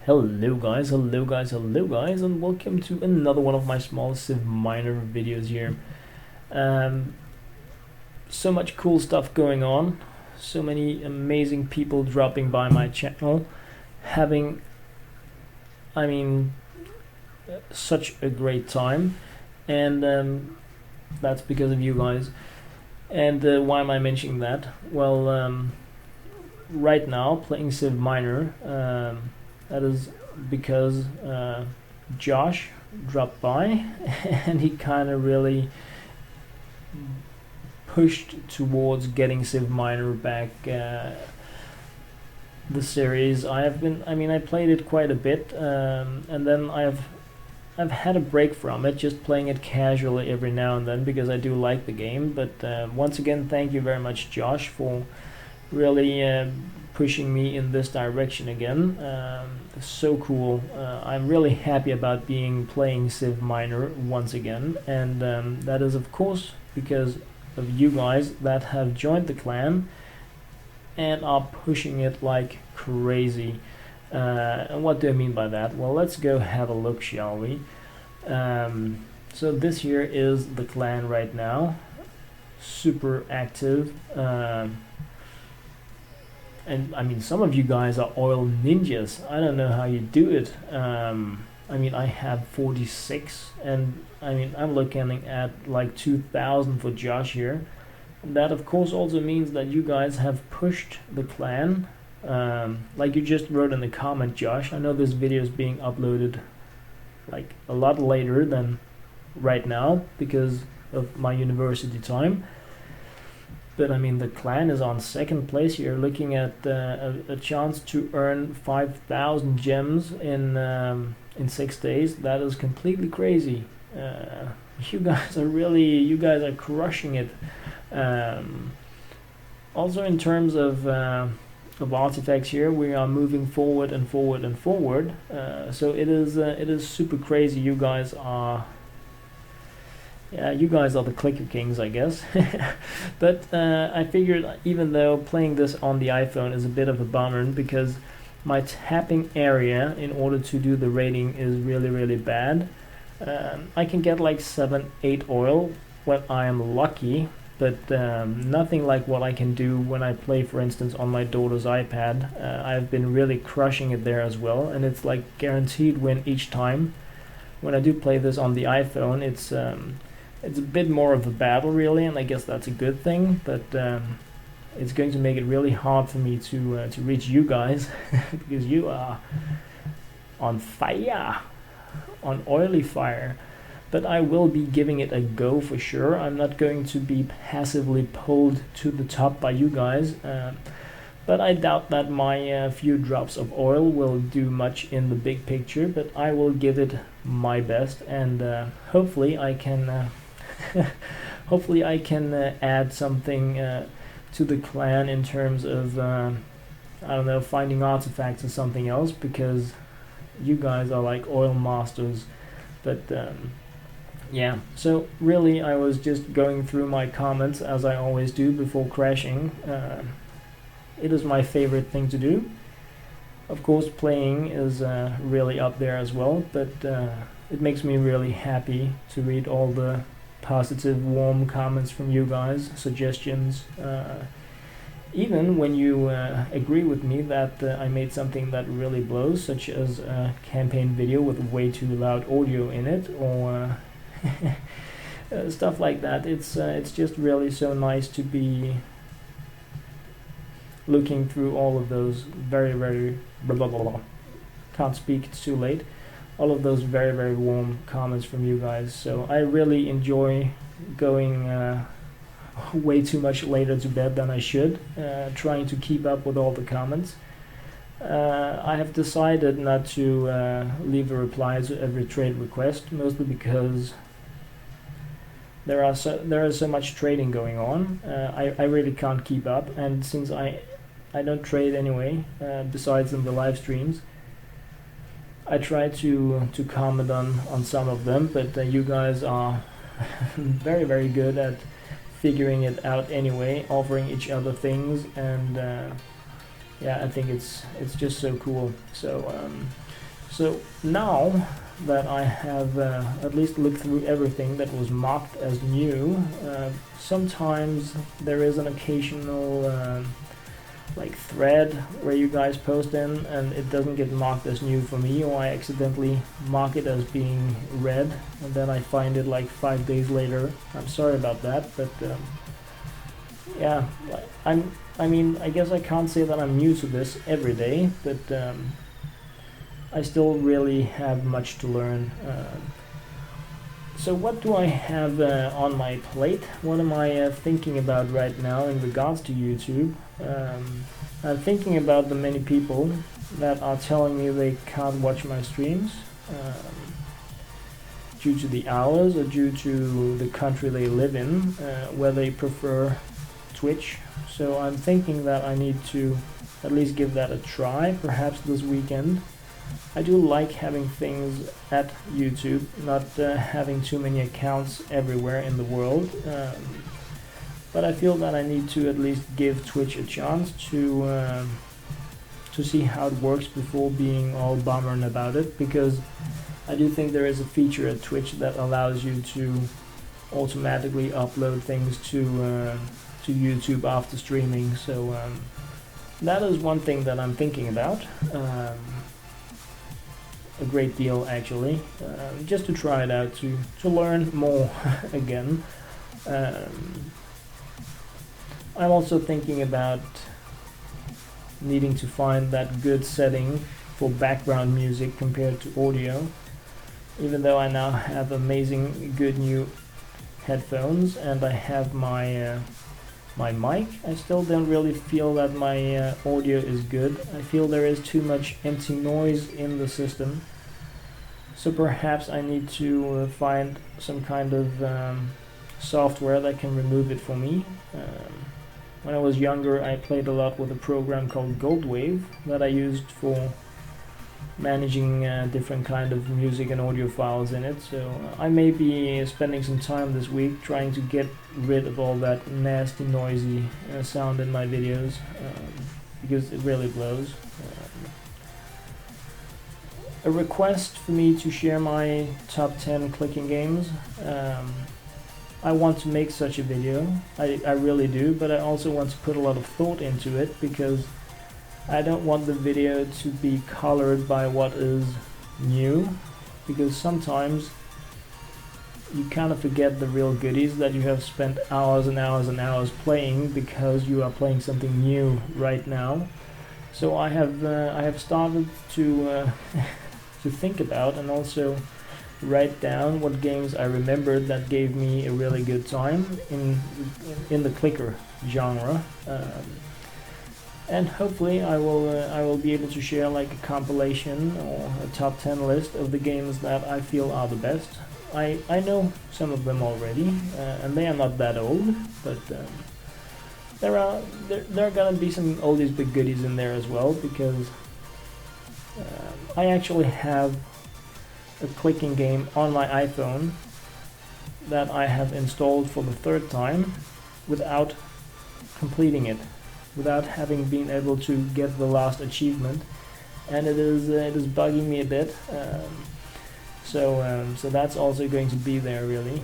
Hello guys, and welcome to another one of my small CivMiner videos here. So much cool stuff going on, so many amazing people dropping by my channel, having, such a great time, and that's because of you guys. And why am I mentioning that? Well, right now playing CivMiner. That is because Josh dropped by and he kind of really pushed towards getting CivMiner back. The series I played it quite a bit, and then I've had a break from it, just playing it casually every now and then because I do like the game. But once again, thank you very much, Josh, for really pushing me in this direction again. So cool. I'm really happy about playing CivMiner once again, and that is of course because of you guys that have joined the clan and are pushing it like crazy. And what do I mean by that? Well, let's go have a look, shall we? So this here is the clan right now, super active. And some of you guys are oil ninjas. I don't know how you do it. I have 46, and I'm looking at like 2,000 for Josh here. That of course also means that you guys have pushed the clan. Like you just wrote in the comment, Josh, I know this video is being uploaded like a lot later than right now because of my university time. But the clan is on second place here, looking at a chance to earn 5,000 gems in 6 days. That is completely crazy. You guys are crushing it. Also, in terms of artifacts here, we are moving forward and forward and forward. So it is super crazy. You guys are the clicker kings, I guess. But I figured, even though playing this on the iPhone is a bit of a bummer because my tapping area in order to do the rating is really bad. I can get like 7-8 oil when I am lucky, but nothing like what I can do when I play, for instance, on my daughter's iPad. I've been really crushing it there as well, and it's like guaranteed win each time. When I do play this on the iPhone, it's a bit more of a battle, really, and I guess that's a good thing, but it's going to make it really hard for me to reach you guys because you are on fire, on oily fire. But I will be giving it a go for sure. I'm not going to be passively pulled to the top by you guys, but I doubt that my few drops of oil will do much in the big picture, but I will give it my best, and hopefully I can hopefully I can add something to the clan in terms of finding artifacts or something else, because you guys are like oil masters. But yeah, so really I was just going through my comments as I always do before crashing. It is my favorite thing to do. Of course, playing is really up there as well, but it makes me really happy to read all the positive, warm comments from you guys, suggestions, even when you agree with me that I made something that really blows, such as a campaign video with way too loud audio in it, or stuff like that. It's just really so nice to be looking through all of those very blah blah blah, can't speak, it's too late, all of those very warm comments from you guys. So I really enjoy going way too much later to bed than I should, trying to keep up with all the comments. I have decided not to leave a reply to every trade request, mostly because there is so much trading going on. I really can't keep up, and since I don't trade anyway, besides in the live streams, I try to comment on some of them, but you guys are very good at figuring it out anyway, offering each other things, and yeah, I think it's just so cool. So now that I have at least looked through everything that was marked as new, sometimes there is an occasional like thread where you guys post in and it doesn't get marked as new for me, or I accidentally mark it as being read and then I find it like 5 days later. I'm sorry about that, but yeah, I mean, I guess I can't say that I'm new to this every day, but I still really have much to learn. So what do I have on my plate? What am I thinking about right now in regards to YouTube? I'm thinking about the many people that are telling me they can't watch my streams due to the hours or due to the country they live in, where they prefer Twitch. So I'm thinking that I need to at least give that a try, perhaps this weekend. I do like having things at YouTube, not having too many accounts everywhere in the world, but I feel that I need to at least give Twitch a chance to see how it works before being all bummered about it, because I do think there is a feature at Twitch that allows you to automatically upload things to YouTube after streaming. So that is one thing that I'm thinking about. A great deal actually, just to try it out, to learn more again. I'm also thinking about needing to find that good setting for background music compared to audio. Even though I now have amazing good new headphones and I have my my mic, I still don't really feel that my audio is good. I feel there is too much empty noise in the system. So perhaps I need to find some kind of software that can remove it for me. When I was younger, I played a lot with a program called Goldwave that I used for managing different kind of music and audio files in it. So I may be spending some time this week trying to get rid of all that nasty noisy sound in my videos, because it really blows. A request for me to share my top 10 clicking games. I want to make such a video, I really do, but I also want to put a lot of thought into it, because I don't want the video to be colored by what is new, because sometimes you kind of forget the real goodies that you have spent hours and hours and hours playing because you are playing something new right now. So I have started to to think about and also write down what games I remembered that gave me a really good time in the clicker genre. And hopefully I will be able to share like a compilation or a top 10 list of the games that I feel are the best. I know some of them already, and they are not that old, but there are gonna be some oldies but goodies in there as well, because I actually have a clicking game on my iPhone that I have installed for the third time without completing it, without having been able to get the last achievement, and it is bugging me a bit. So that's also going to be there, really.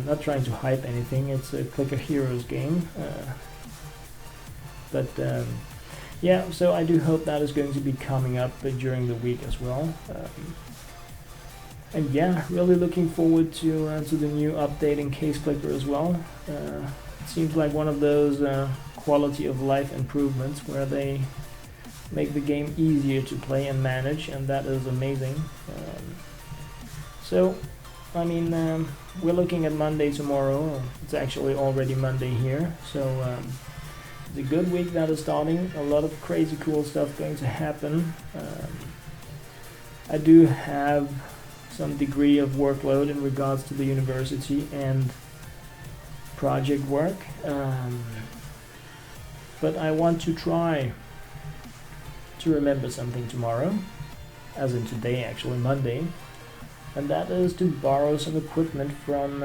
Not trying to hype anything, it's a Clicker Heroes game. Yeah, so I do hope that is going to be coming up during the week as well. And yeah, really looking forward to the new update in Case Clicker as well. It seems like one of those quality of life improvements where they make the game easier to play and manage, and that is amazing. So, I mean, we're looking at Monday tomorrow. It's actually already Monday here, so it's a good week that is starting. A lot of crazy cool stuff going to happen. I do have some degree of workload in regards to the university and project work, but I want to try to remember something tomorrow, as in today, actually Monday, and that is to borrow some equipment from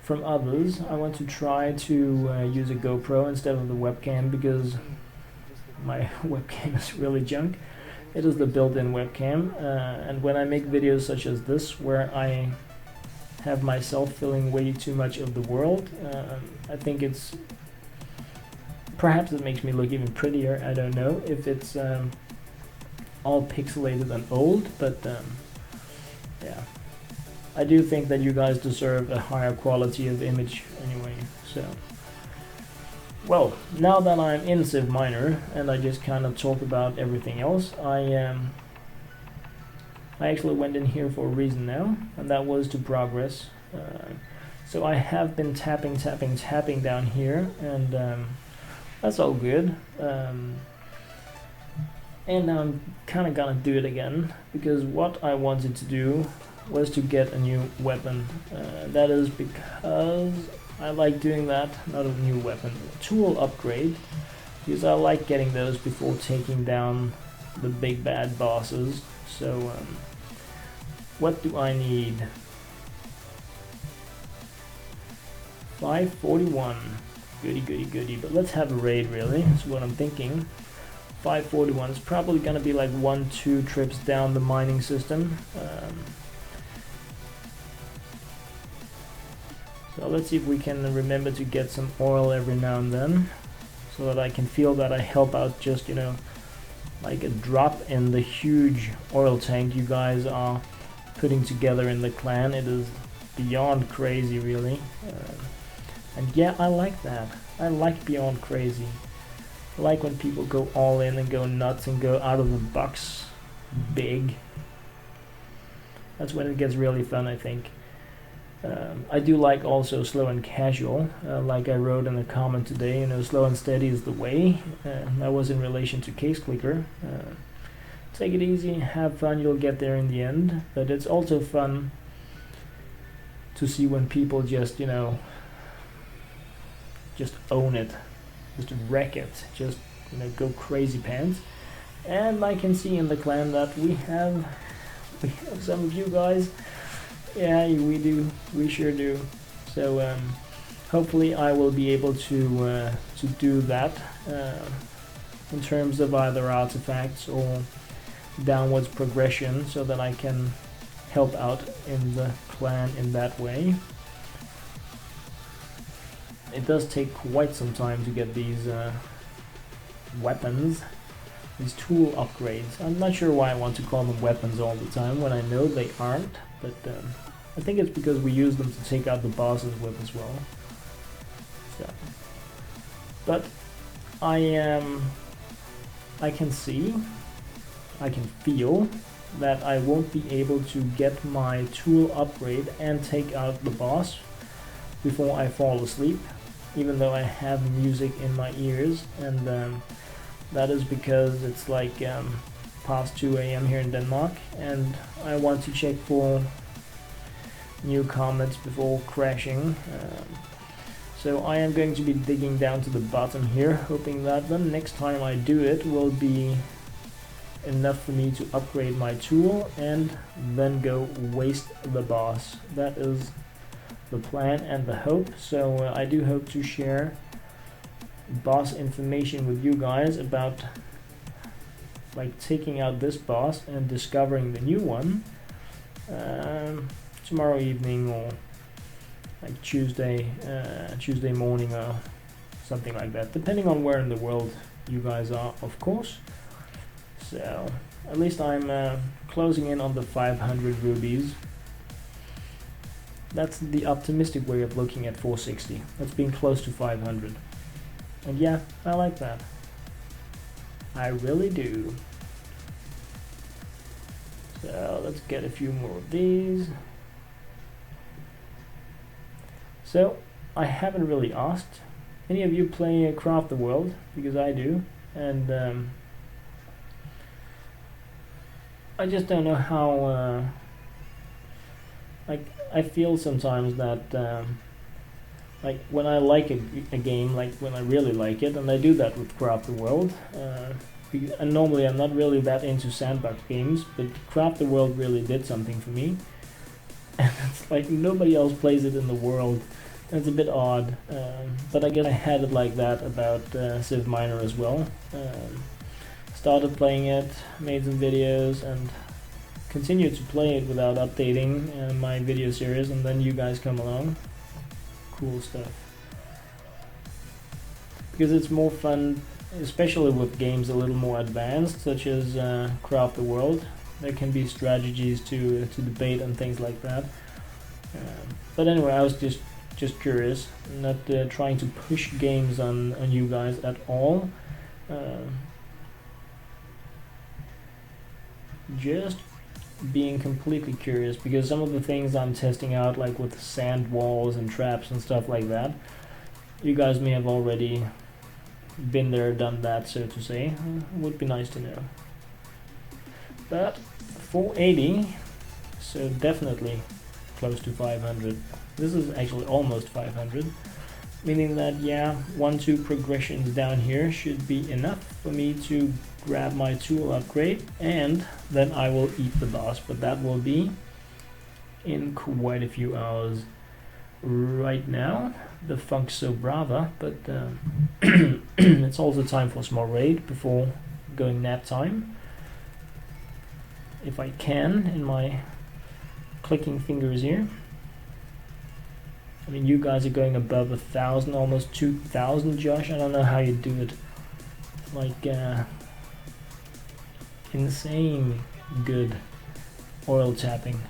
from others. I want to try to use a GoPro instead of the webcam because my webcam is really junk. It is the built-in webcam, and when I make videos such as this where I have myself filling way too much of the world, I think it's perhaps it makes me look even prettier. I don't know if it's all pixelated and old, but yeah, I do think that you guys deserve a higher quality of image anyway. So well, now that I'm in CivMiner and I just kind of talk about everything else, I actually went in here for a reason now, and that was to progress. So I have been tapping down here, and that's all good. And I'm kind of gonna do it again, because what I wanted to do was to get a new weapon. That is because I like doing that, not a new weapon, a tool upgrade, because I like getting those before taking down the big bad bosses. So what do I need? 541, goody, but let's have a raid really, that's what I'm thinking. 541 is probably gonna be like 1-2 trips down the mining system. So let's see if we can remember to get some oil every now and then, so that I can feel that I help out, just, you know, like a drop in the huge oil tank you guys are putting together in the clan. It is beyond crazy really. And yeah, I like that. I like beyond crazy. I like when people go all in and go nuts and go out of the box big. That's when it gets really fun, I think. I do like also slow and casual, like I wrote in a comment today, you know, slow and steady is the way. That was in relation to Case Clicker. Take it easy, have fun, you'll get there in the end. But it's also fun to see when people just, you know, just own it, just wreck it, just, you know, go crazy pants. And I can see in the clan that we have some of you guys. Yeah, we do. We sure do. So hopefully I will be able to do that in terms of either artifacts or downwards progression, so that I can help out in the clan in that way. It does take quite some time to get these weapons, these tool upgrades. I'm not sure why I want to call them weapons all the time when I know they aren't, but I think it's because we use them to take out the bosses with as well. So, but I can see, I can feel that I won't be able to get my tool upgrade and take out the boss before I fall asleep, even though I have music in my ears, and that is because it's like past 2 AM here in Denmark, and I want to check for new comments before crashing. So I am going to be digging down to the bottom here, hoping that the next time I do it will be enough for me to upgrade my tool and then go waste the boss. That is the plan and the hope. So I do hope to share boss information with you guys about like taking out this boss and discovering the new one tomorrow evening, or like Tuesday morning or something like that, depending on where in the world you guys are, of course. So at least I'm closing in on the 500 rubies. That's the optimistic way of looking at 460. That's being close to 500. And yeah, I like that. I really do. So let's get a few more of these. So I haven't really asked. Any of you play Craft the World? Because I do. And I just don't know how like I feel sometimes that like when I like a game, like when I really like it, and I do that with Craft the World, and normally I'm not really that into sandbox games, but Craft the World really did something for me. And it's like nobody else plays it in the world, It's a bit odd, but I guess I had it like that about CivMiner as well. Started playing it, made some videos, and continued to play it without updating my video series, and then you guys come along. Cool stuff. Because it's more fun, especially with games a little more advanced, such as Craft the World. There can be strategies to debate and things like that. But anyway, I was just curious, not trying to push games on you guys at all. Just being completely curious, because some of the things I'm testing out, like with sand walls and traps and stuff like that, you guys may have already been there, done that, so to say. Would be nice to know. But 480, so definitely close to 500. This is actually almost 500, meaning that, yeah, 1-2 progressions down here should be enough for me to grab my tool upgrade, and then I will eat the boss, but that will be in quite a few hours. Right now, the Funk's so brava, but it's also time for a small raid before going nap time. If I can, in my clicking fingers here. I mean, you guys are going above 1,000, almost 2,000, Josh. I don't know how you do it. Like, insane good oil tapping.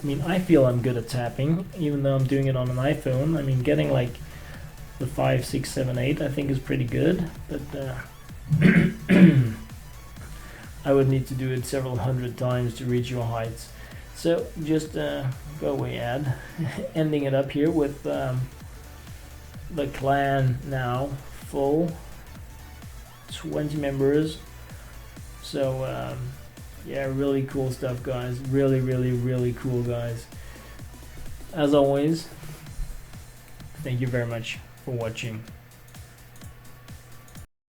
I mean, I feel I'm good at tapping, even though I'm doing it on an iPhone. I mean, getting like the 5, 6, 7, 8 I think is pretty good, but I would need to do it several hundred times to reach your heights. So just go away, ad. Ending it up here with the clan now full, 20 members. So yeah, really cool stuff, guys. Really cool, guys. As always, thank you very much for watching.